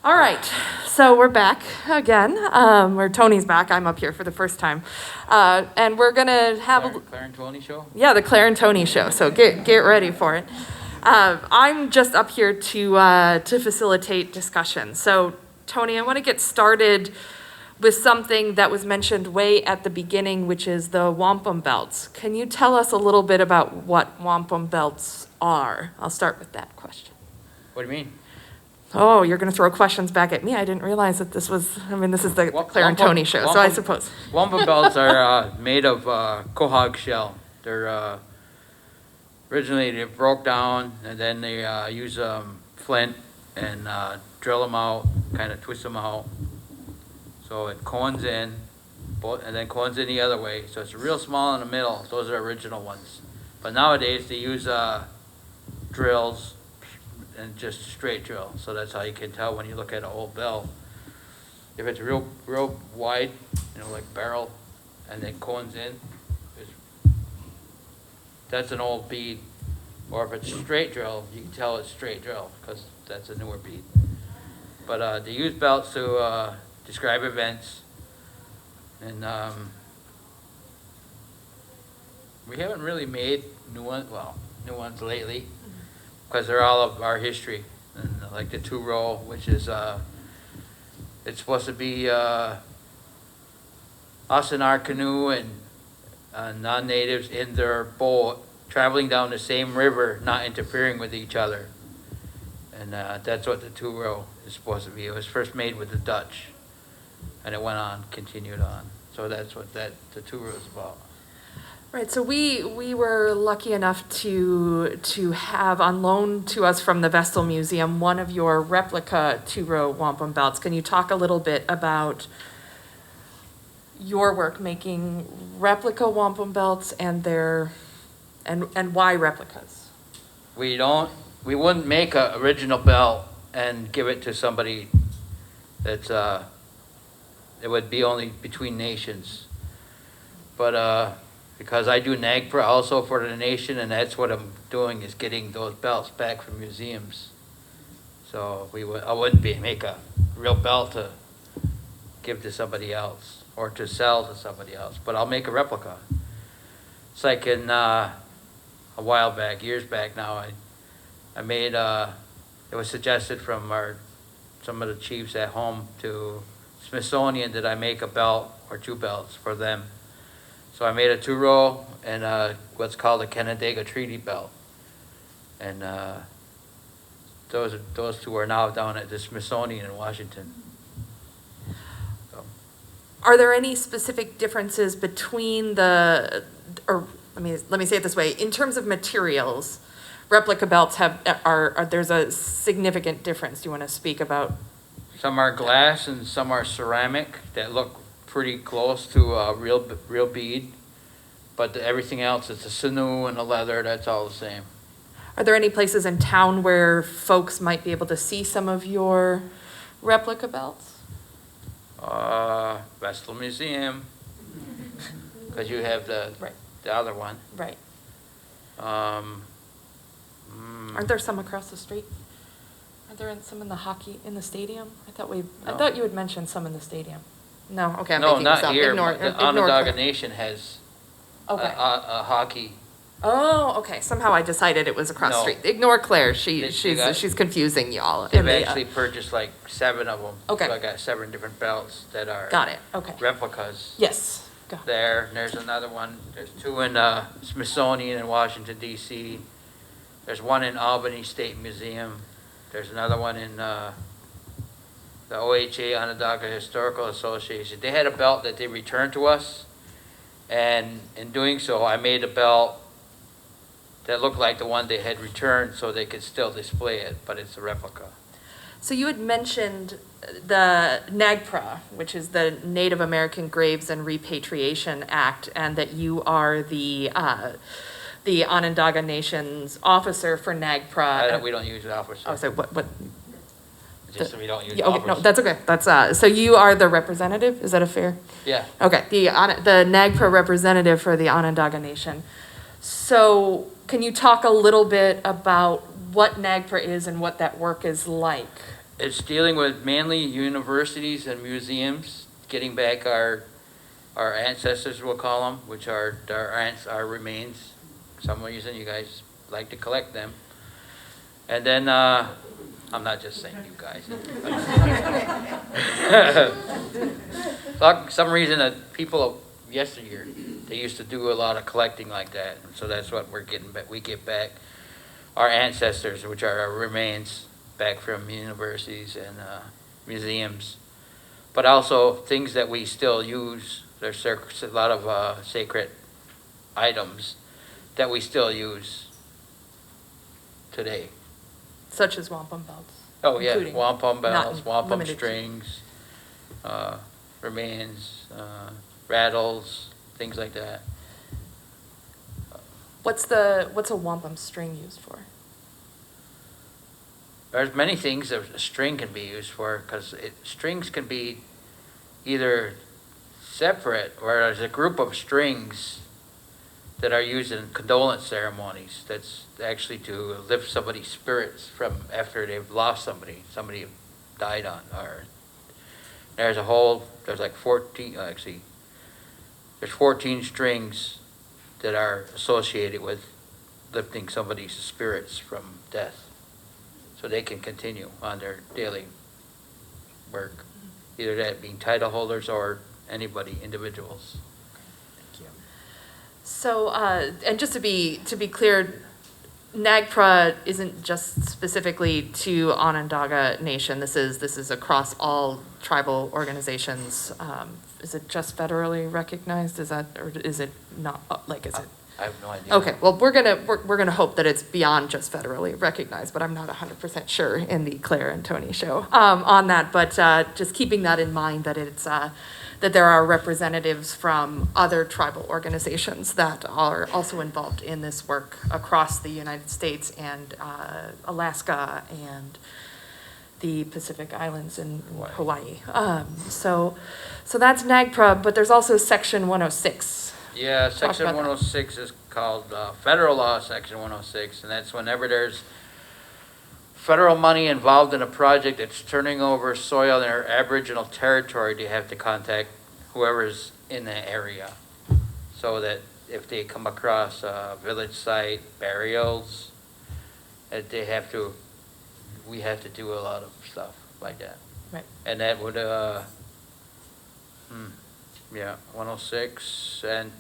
All right, so we're back again, or Tony's back, I'm up here for the first time. And we're gonna have Claire and Tony show? Yeah, the Claire and Tony show, so get ready for it. I'm just up here to facilitate discussion. So Tony, I wanna get started with something that was mentioned way at the beginning, which is the wampum belts. Can you tell us a little bit about what wampum belts are? I'll start with that question. What do you mean? Oh, you're going to throw questions back at me. I didn't realize that this is the Claire and Tony show, so I suppose. Wampum belts are made of Kovacs shell. They're originally they broke down, and then they use flint and drill them out, kind of twist them out, so it cones in, and then cones in the other way. So it's real small in the middle. Those are original ones, but nowadays they use drills. And just straight drill, so that's how you can tell when you look at an old bell. If it's real wide, like barrel, and then cones in, that's an old bead. Or if it's straight drill, you can tell it's straight drill because that's a newer bead. But they use belts to describe events, and we haven't really made new ones lately. Because they're all of our history, and like the 2-row, which is it's supposed to be us in our canoe and non-natives in their boat traveling down the same river, not interfering with each other, and that's what the 2-row is supposed to be. It was first made with the Dutch, and it continued on. So that's what the 2-row is about. Right, so we were lucky enough to have on loan to us from the Vestal Museum one of your replica 2-row wampum belts. Can you talk a little bit about your work making replica wampum belts and why replicas? We wouldn't make an original belt and give it to somebody that's it would be only between nations. But because I do NAGPRA also for the nation, and that's what I'm doing is getting those belts back from museums. So I wouldn't make a real belt to give to somebody else or to sell to somebody else, but I'll make a replica. It's like in a while back, years back now, I made it was suggested from some of the chiefs at home to Smithsonian that I make a belt or 2 belts for them. So I made a 2-row and what's called a Onondaga Treaty belt, and those 2 are now down at the Smithsonian in Washington. So. Are there any specific differences between let me say it this way, in terms of materials, replica belts there's a significant difference. Do you want to speak about? Some are glass and some are ceramic that look pretty close to a real bead, but everything else, it's a sinew and a leather, that's all the same. Are there any places in town where folks might be able to see some of your replica belts? Vestal Museum, because you have the other one. Right. Aren't there some across the street? Are there some in the stadium? I thought you had mentioned some in the stadium. No, okay, I'm making this up. No, not here. The Onondaga Claire. Nation has Okay. a hockey. Oh, okay. Somehow I decided it was across the street. Ignore Claire. She's confusing y'all. They've actually purchased like 7 of them. Okay. So I got 7 different belts that are Got it. Okay. replicas. Yes. Go. There, and there's another one. There's 2 in Smithsonian in Washington, D.C. There's 1 in Albany State Museum. There's another one in the OHA, Onondaga Historical Association. They had a belt that they returned to us, and in doing so, I made a belt that looked like the one they had returned so they could still display it, but it's a replica. So you had mentioned the NAGPRA, which is the Native American Graves and Repatriation Act, and that you are the Onondaga Nation's officer for NAGPRA. We don't use officer. Oh, so what? Just so we don't use Okay, no, that's okay. That's so you are the representative. Is that a fair? Yeah. Okay, the NAGPRA representative for the Onondaga Nation. So can you talk a little bit about what NAGPRA is and what that work is like? It's dealing with mainly universities and museums, getting back our ancestors, we'll call them, which are our remains. For some reason you guys like to collect them. And then, I'm not just saying you guys. For some reason that people yesteryear, they used to do a lot of collecting like that. And so that's what we're getting back. We get back our ancestors, which are our remains, back from universities and museums. But also things that we still use. There's a lot of sacred items that we still use today. Such as wampum belts. Oh, yeah, Including, wampum not bells, wampum limited to. strings, remains, rattles, things like that. What's a wampum string used for? There's many things that a string can be used for, because strings can be either separate, or there's a group of strings that are used in condolence ceremonies. That's actually to lift somebody's spirits from after they've lost somebody died on. Or there's like 14, actually, there's 14 strings that are associated with lifting somebody's spirits from death, so they can continue on their daily work, either that being title holders or anybody, individuals. Thank you. So, and just to be clear, NAGPRA isn't just specifically to Onondaga Nation. This is across all tribal organizations. Is it just federally recognized? Is that, or is it not? Is it? I have no idea. Okay, well, we're gonna hope that it's beyond just federally recognized, but I'm not 100% sure in the Claire and Tony show on that. But just keeping that in mind, that it's that there are representatives from other tribal organizations that are also involved in this work across the United States and Alaska and the Pacific Islands and Hawaii. So that's NAGPRA, but there's also Section 106. Yeah, Talk Section about that. 106 is called Federal Law, Section 106, and that's whenever there's federal money involved in a project that's turning over soil in their Aboriginal territory, they have to contact whoever's in the area, so that if they come across a village site, burials, that we have to do a lot of stuff like that. Right. And that would, 106, and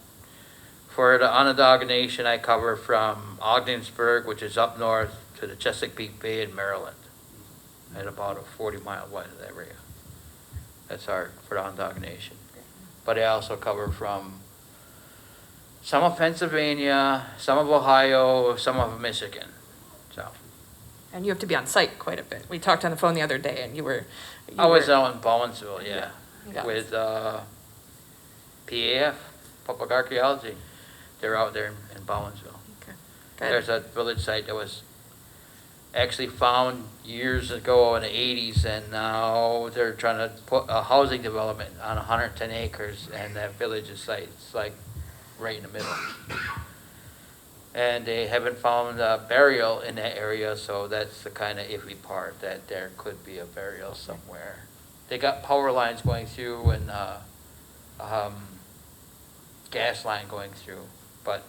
for the Onondaga Nation, I cover from Ogdensburg, which is up north, to the Chesapeake Bay in Maryland, at about a 40-mile wide area. That's for the Onondaga Nation. But I also cover from some of Pennsylvania, some of Ohio, some of Michigan. So And you have to be on site quite a bit. We talked on the phone the other day, and you were. I was out in Bowensville, yeah. With With PAF, Public Archaeology. They're out there in Bowensville. Okay. There's a village site that was actually found years ago in the 80s, and now they're trying to put a housing development on 110 acres, and that village's site is like right in the middle. And they haven't found a burial in that area, so that's the kind of iffy part, that there could be a burial somewhere. They got power lines going through and gas line going through, but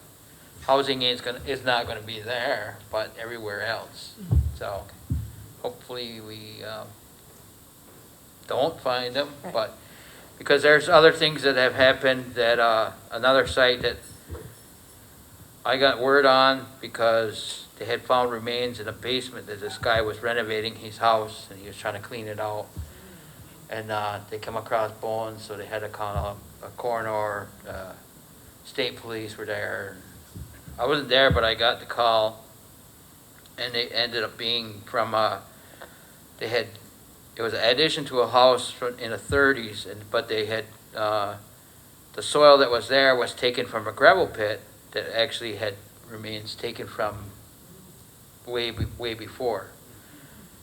housing is not going to be there, but everywhere else. So hopefully we don't find them, Right. but because there's other things that have happened, that another site that I got word on, because they had found remains in a basement that this guy was renovating his house, and he was trying to clean it out. And they come across bones, so they had to call a coroner, state police were there. I wasn't there, but I got the call, and they ended up being from, it was an addition to a house in the 30s, but they had, the soil that was there was taken from a gravel pit that actually had remains taken from way before.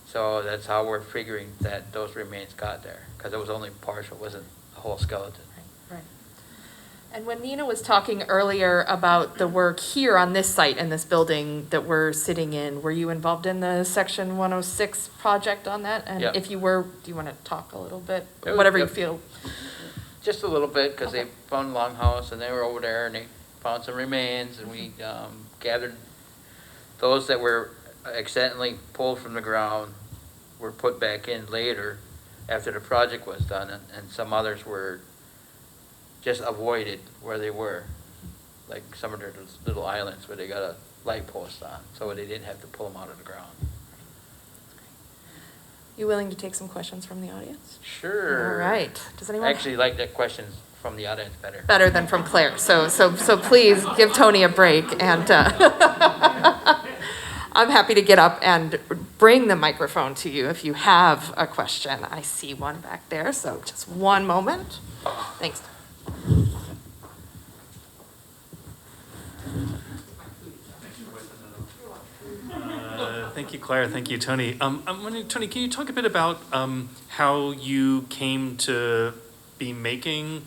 So that's how we're figuring that those remains got there, because it was only partial, it wasn't a whole skeleton. Right. And when Nina was talking earlier about the work here on this site in this building that we're sitting in, were you involved in the Section 106 project on that? And Yep. if you were, do you want to talk a little bit? It was- Whatever you yep. feel. Just a little bit, because Okay. they found a longhouse, and they were over there, and they found some remains, and we gathered those that were accidentally pulled from the ground, were put back in later, after the project was done, and some others were just avoided where they were. Like some of their little islands where they got a light post on, so they didn't have to pull them out of the ground. You willing to take some questions from the audience? Sure. All right. Does I anyone? actually like the questions from the audience better. Better than from Claire. So please give Tony a break. And I'm happy to get up and bring the microphone to you if you have a question. I see one back there, so just one moment. Thanks. Thank you, Claire. Thank you, Tony. I'm wondering, Tony, can you talk a bit about how you came to be making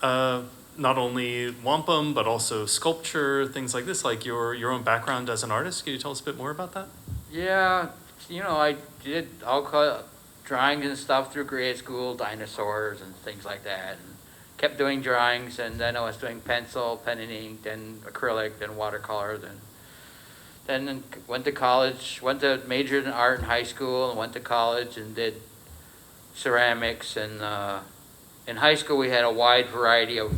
not only wampum, but also sculpture, things like this, like your own background as an artist? Can you tell us a bit more about that? Yeah, I did all drawings and stuff through grade school, dinosaurs and things like that. And kept doing drawings, and then I was doing pencil, pen and ink, then acrylic, then watercolor, then went to college, majored in art in high school, and went to college and did ceramics. And in high school we had a wide variety of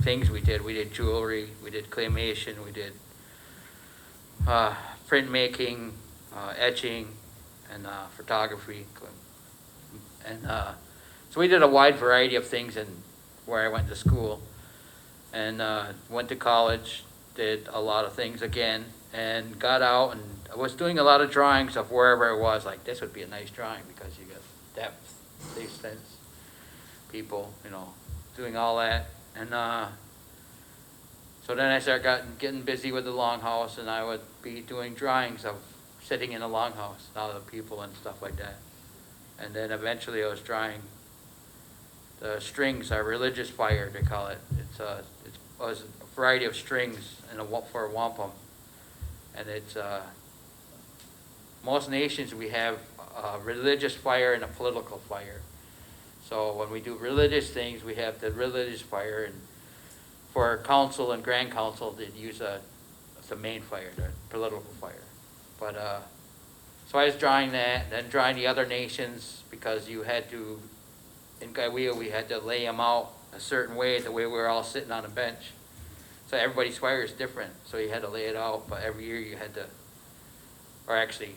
things we did. We did jewelry, we did claymation, we did printmaking, etching, and photography. And so we did a wide variety of things where I went to school. And went to college, did a lot of things again, and got out, and I was doing a lot of drawings of wherever I was. Like, this would be a nice drawing because you got depth, distance, people, doing all that. And so then I started getting busy with the longhouse, and I would be doing drawings of sitting in a longhouse, all the people and stuff like that. And then eventually I was drawing the strings, our religious fire, they call it. It was a variety of strings for a wampum. And it's, most nations we have a religious fire and a political fire. So when we do religious things, we have the religious fire, and for council and grand council, they'd use the main fire, the political fire. But, so I was drawing that, then drawing the other nations, because you had to, in Gonyea, we had to lay them out a certain way, the way we were all sitting on a bench. So everybody's fire is different, so you had to lay it out, but every year you had to, or actually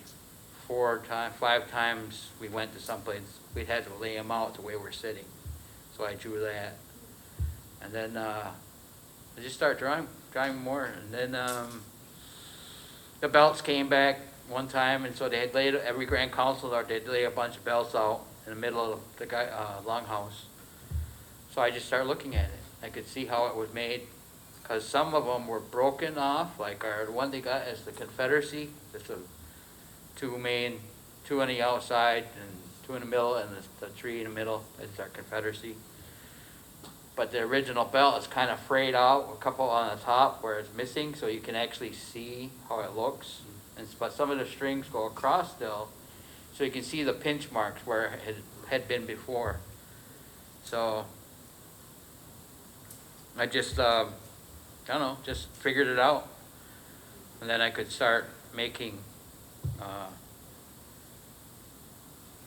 5 times we went to someplace, we'd had to lay them out the way we're sitting. So I drew that. And then I just started drawing more. And then the belts came back one time, and so they had laid, every grand council, they'd lay a bunch of belts out in the middle of the longhouse. So I just started looking at it. I could see how it was made, because some of them were broken off, like the one they got is the Confederacy. It's a two on the outside and 2 in the middle, and the 3 in the middle. It's our Confederacy. But the original belt is kind of frayed out, a couple on the top where it's missing, so you can actually see how it looks. But some of the strings go across still, so you can see the pinch marks where it had been before. So I just, I don't know, just figured it out. And then I could start making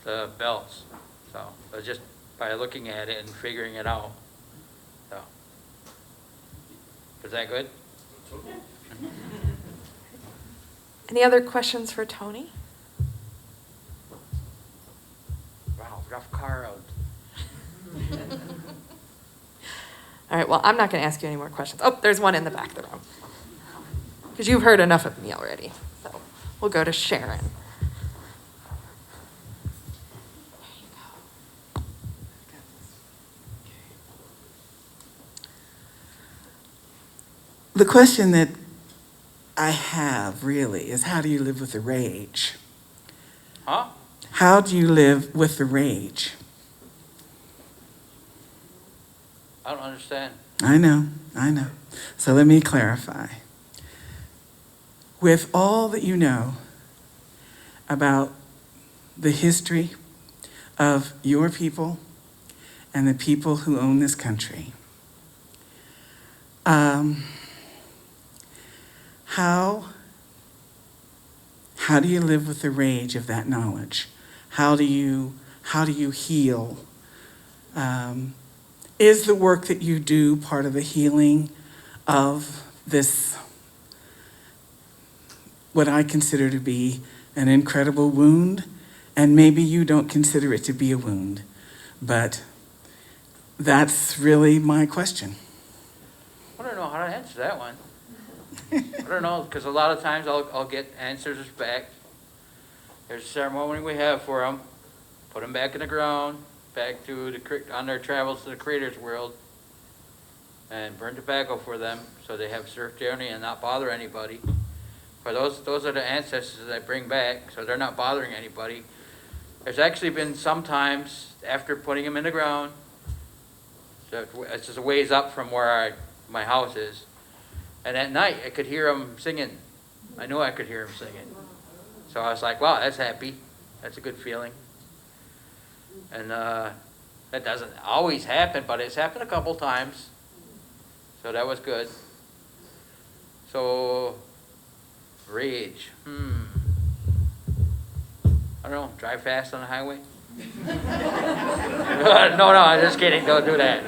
the belts. So it was just by looking at it and figuring it out. So, is that good? Any other questions for Tony? Wow, rough car out. All right, well, I'm not going to ask you any more questions. Oh, there's one in the back of the room. Because you've heard enough of me already. So we'll go to Sharon. The question that I have really is, how do you live with the rage? Huh? How do you live with the rage? I don't understand. I know. So let me clarify. With all that you know about the history of your people and the people who own this country, how do you live with the rage of that knowledge? How do you heal? Is the work that you do part of the healing of this, what I consider to be an incredible wound? And maybe you don't consider it to be a wound, but that's really my question. I don't know how to answer that one. I don't know, because a lot of times I'll get answers back. There's a ceremony we have for them, put them back in the ground, back to on their travels to the Creator's world, and burn tobacco for them so they have surf journey and not bother anybody. For those are the ancestors that I bring back, so they're not bothering anybody. There's actually been some times after putting them in the ground, so it's just a ways up from where my house is, and at night I could hear them singing. I knew I could hear them singing. So I was like, wow, that's happy. That's a good feeling. And that doesn't always happen, but it's happened a couple times. So that was good. So, rage. I don't know, drive fast on the highway? No, I'm just kidding. Don't do that.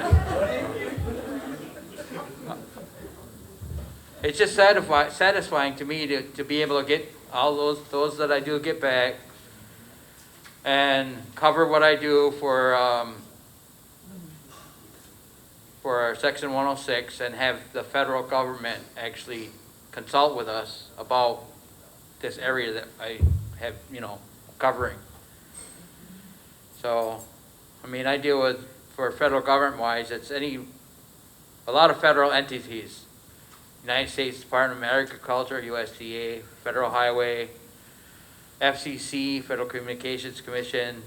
It's just satisfying to me to be able to get all those that I do get back and cover what I do for Section 106 and have the federal government actually consult with us about this area that I have, covering. So, I mean, I deal with, for federal government-wise, it's a lot of federal entities. United States Department of Agriculture, USDA, Federal Highway, FCC, Federal Communications Commission,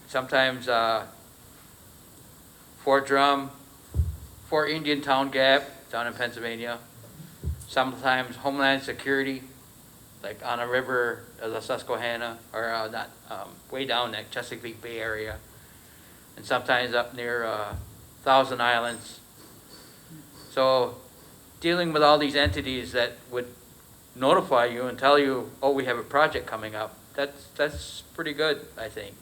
sometimes Fort Drum, Fort Indian Town Gap down in Pennsylvania, sometimes Homeland Security, like on a river, the Susquehanna, or way down that Chesapeake Bay area, and sometimes up near Thousand Islands. So dealing with all these entities that would notify you and tell you, oh, we have a project coming up, that's pretty good, I think.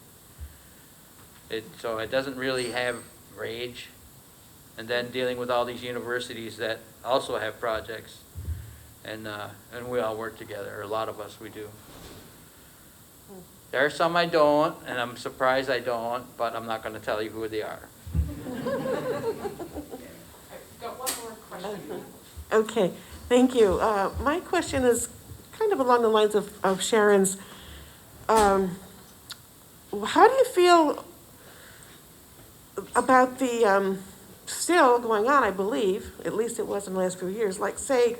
So it doesn't really have rage. And then dealing with all these universities that also have projects, and we all work together, or a lot of us, we do. There are some I don't, and I'm surprised I don't, but I'm not going to tell you who they are. I've got one more question. Okay, thank you. My question is kind of along the lines of Sharon's. How do you feel about the, still going on, I believe, at least it was in the last few years, like say,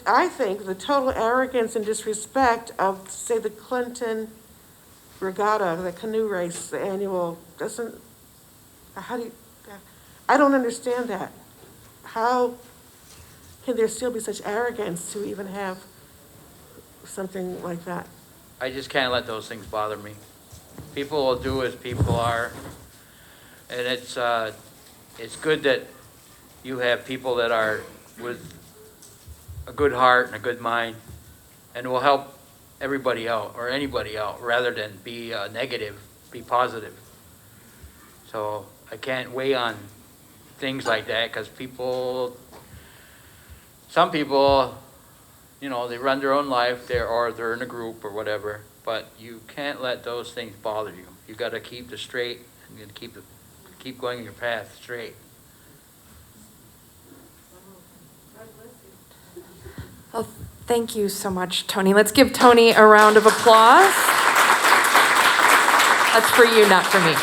I think the total arrogance and disrespect of, say, the Clinton Regatta, the canoe race, the annual, I don't understand that. How can there still be such arrogance to even have something like that? I just can't let those things bother me. People will do as people are, and it's good that you have people that are with a good heart and a good mind, and will help everybody out or anybody out rather than be negative, be positive. So I can't weigh on things like that because some people, they run their own life, they're in a group or whatever, but you can't let those things bother you. You got to keep the straight and keep going your path straight. Well, thank you so much, Tony. Let's give Tony a round of applause. That's for you, not for me.